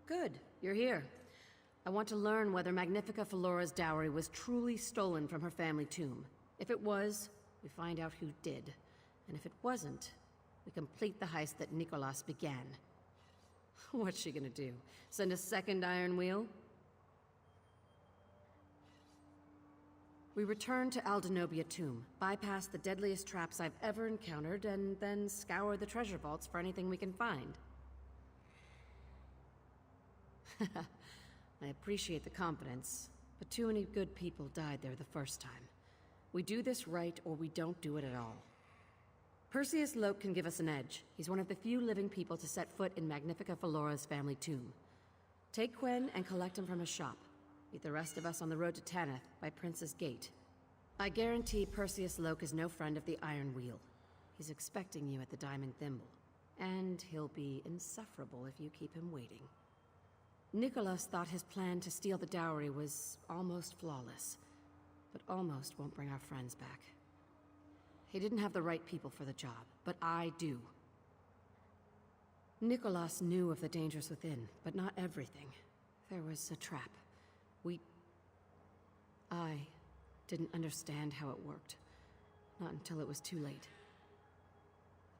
good. You're here. I want to learn whether Magnifica Felora's dowry was truly stolen from her family tomb. If it was, we find out who did. And if it wasn't, we complete the heist that Nicholas began. What's she gonna do? Send a second iron wheel? We return to Aldenobia Tomb, bypass the deadliest traps I've ever encountered, and then scour the treasure vaults for anything we can find. I appreciate the confidence, but too many good people died there the first time. We do this right, or we don't do it at all. Percius Loche can give us an edge. He's one of the few living people to set foot in Magnifica Felora's family tomb. Take Quen and collect him from his shop. Meet the rest of us on the road to Tanith by Prince's Gate. I guarantee Percius Loche is no friend of the Iron Wheel. He's expecting you at the Diamond Thimble. And he'll be insufferable if you keep him waiting. Nicholas thought his plan to steal the dowry was almost flawless. But almost won't bring our friends back. He didn't have the right people for the job, but I do. Nicholas knew of the dangers within, but not everything. There was a trap. I didn't understand how it worked. Not until it was too late.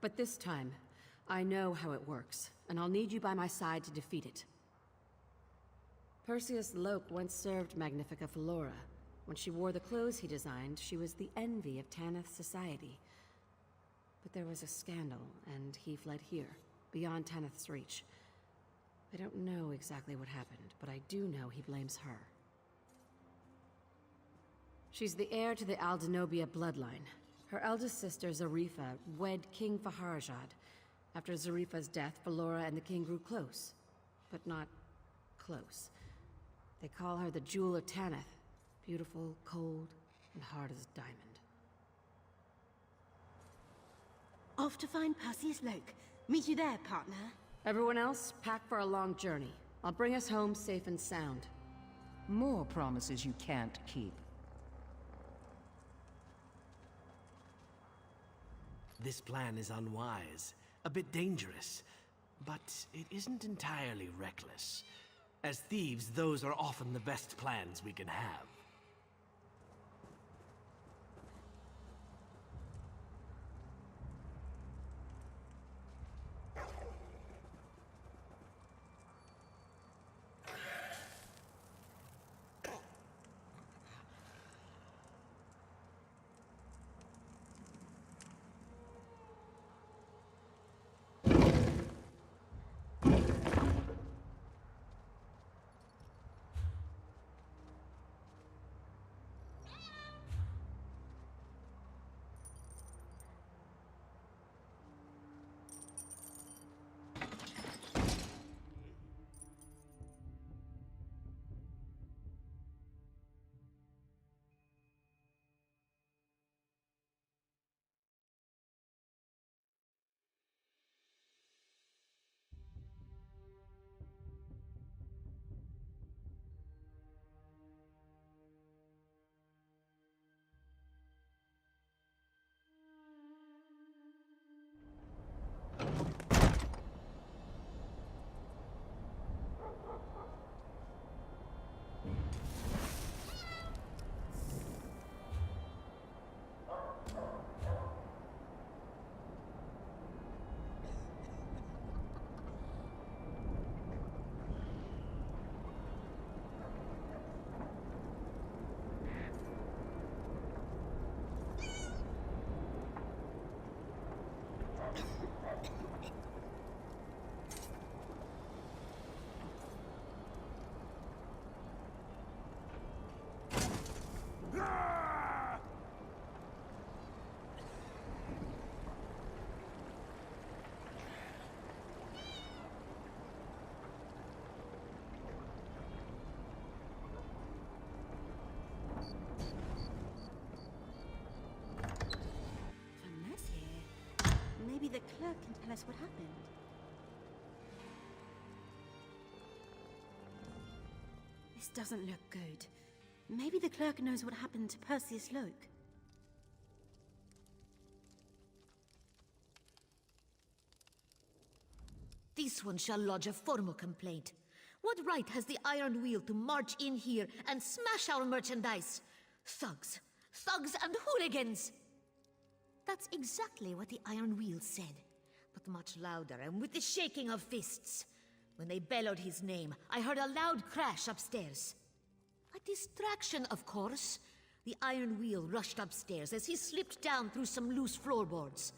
But this time, I know how it works, and I'll need you by my side to defeat it. Percius Loche once served Magnifica Felora. When she wore the clothes he designed, she was the envy of Tanith society. But there was a scandal, and he fled here, beyond Tanith's reach. I don't know exactly what happened, but I do know he blames her. She's the heir to the Aldenobia bloodline. Her eldest sister, Zarifa, wed King Faharajad. After Zarifa's death, Felora and the king grew close. But not close. They call her the Jewel of Tanith. Beautiful, cold, and hard as a diamond. Off to find Percius Loche. Meet you there, partner. Everyone else, pack for a long journey. I'll bring us home safe and sound. More promises you can't keep. This plan is unwise, a bit dangerous, but it isn't entirely reckless. As thieves, those are often the best plans we can have. Maybe the clerk can tell us what happened. This doesn't look good. Maybe the clerk knows what happened to Percius Loche. This one shall lodge a formal complaint. What right has the Iron Wheel to march in here and smash our merchandise? Thugs. Thugs and hooligans! That's exactly what the Iron Wheel said, but much louder and with the shaking of fists. When they bellowed his name, I heard a loud crash upstairs. A distraction, of course. The Iron Wheel rushed upstairs as he slipped down through some loose floorboards.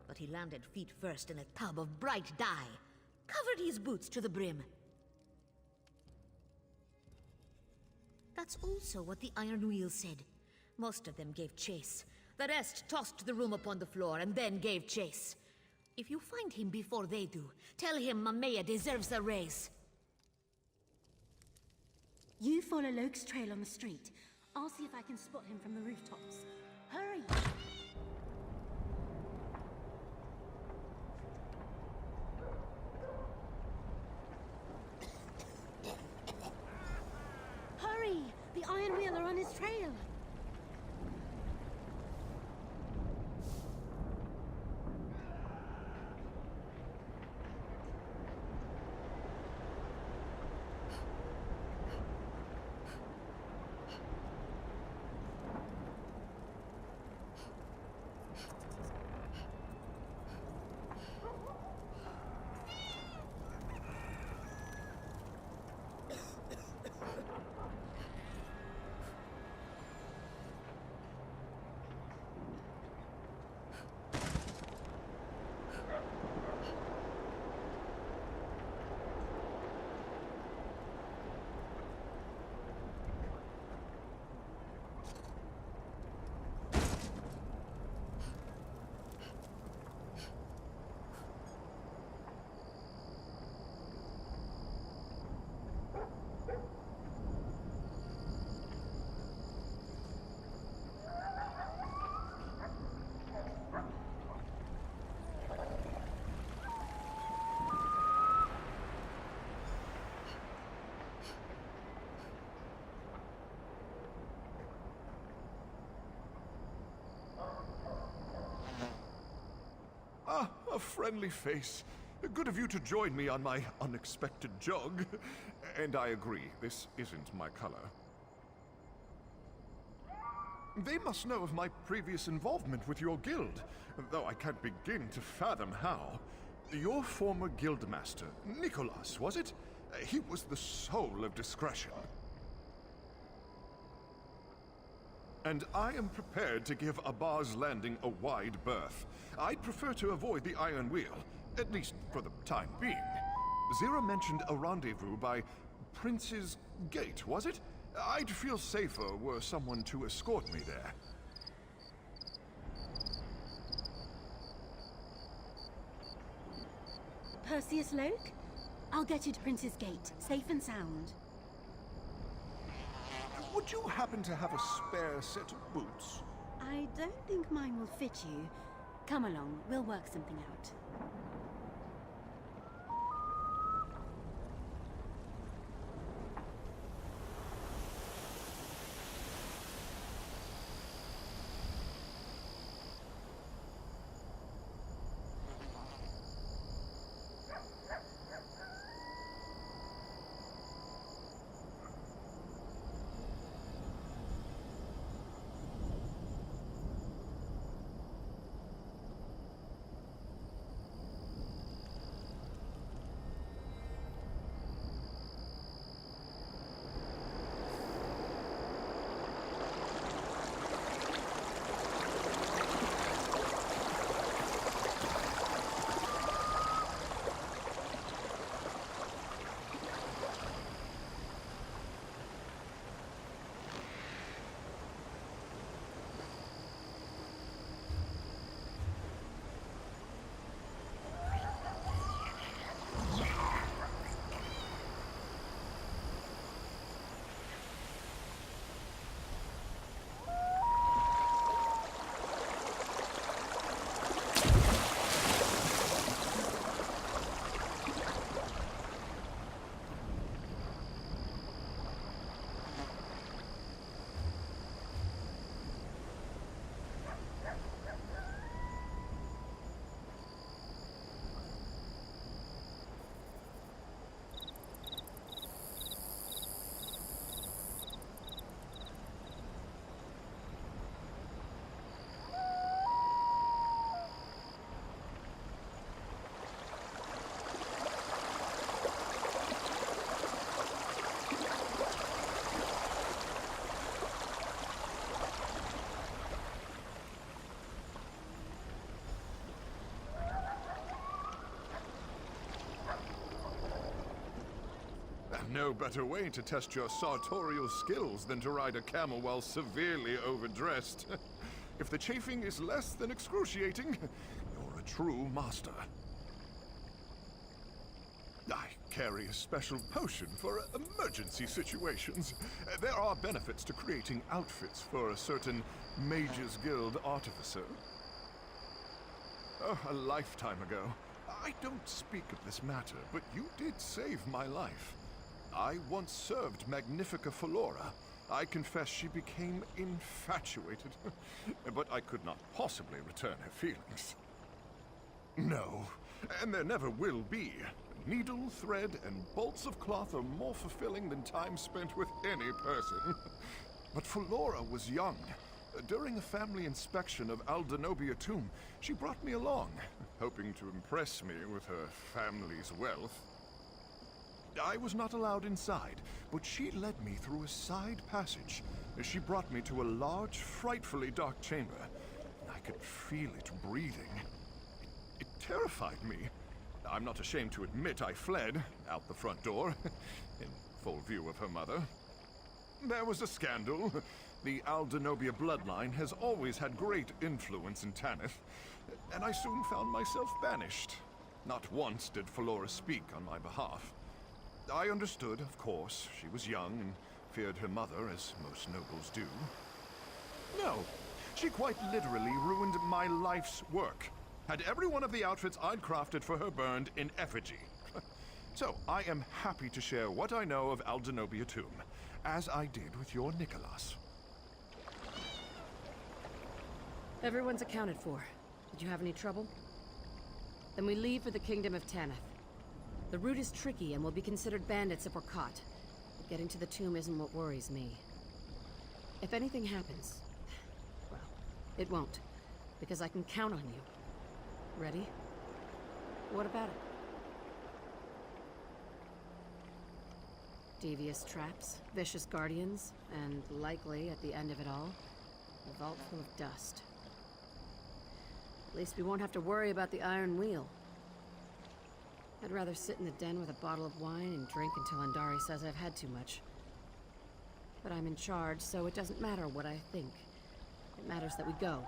But he landed feet first in a tub of bright dye, covered his boots to the brim. That's also what the Iron Wheel said. Most of them gave chase. The rest tossed the room upon the floor and then gave chase. If you find him before they do, tell him Mamea deserves a raise. You follow Loche's trail on the street. I'll see if I can spot him from the rooftops. Hurry! Hurry! The Iron Wheel are on his trail! Ah, a friendly face. Good of you to join me on my unexpected jog. And I agree, this isn't my color. They must know of my previous involvement with your guild, though I can't begin to fathom how. Your former guildmaster, Nicholas, was it? He was the soul of discretion. And I am prepared to give Abar's Landing a wide berth. I'd prefer to avoid the Iron Wheel, at least for the time being. Zira mentioned a rendezvous by Prince's Gate, was it? I'd feel safer were someone to escort me there. Percius Loche? I'll get you to Prince's Gate, safe and sound. Would you happen to have a spare set of boots? I don't think mine will fit you. Come along, we'll work something out. No better way to test your sartorial skills than to ride a camel while severely overdressed. If the chafing is less than excruciating, you're a true master. I carry a special potion for emergency situations. There are benefits to creating outfits for a certain Mages Guild artificer. Oh, a lifetime ago. I don't speak of this matter, but you did save my life. I once served Magnifica Flora. I confess she became infatuated, but I could not possibly return her feelings. No, and there never will be. Needle, thread, and bolts of cloth are more fulfilling than time spent with any person. But Flora was young. During a family inspection of Aldenobia tomb, she brought me along, hoping to impress me with her family's wealth. I was not allowed inside, but she led me through a side passage. She brought me to a large, frightfully dark chamber. I could feel it breathing. It terrified me. I'm not ashamed to admit I fled out the front door, in full view of her mother. There was a scandal. The Aldenobia bloodline has always had great influence in Tanith, and I soon found myself banished. Not once did Flora speak on my behalf. I understood, of course. She was young and feared her mother, as most nobles do. No, she quite literally ruined my life's work. Had every one of the outfits I'd crafted for her burned in effigy. So, I am happy to share what I know of Aldenobia tomb, as I did with your Nicholas. Everyone's accounted for. Did you have any trouble? Then we leave for the Kingdom of Tanith. The route is tricky and we'll be considered bandits if we're caught. But getting to the tomb isn't what worries me. If anything happens, well, it won't. Because I can count on you. Ready? What about it? Devious traps, vicious guardians, and likely, at the end of it all, a vault full of dust. At least we won't have to worry about the Iron Wheel. I'd rather sit in the den with a bottle of wine and drink until Andari says I've had too much. But I'm in charge, so it doesn't matter what I think. It matters that we go.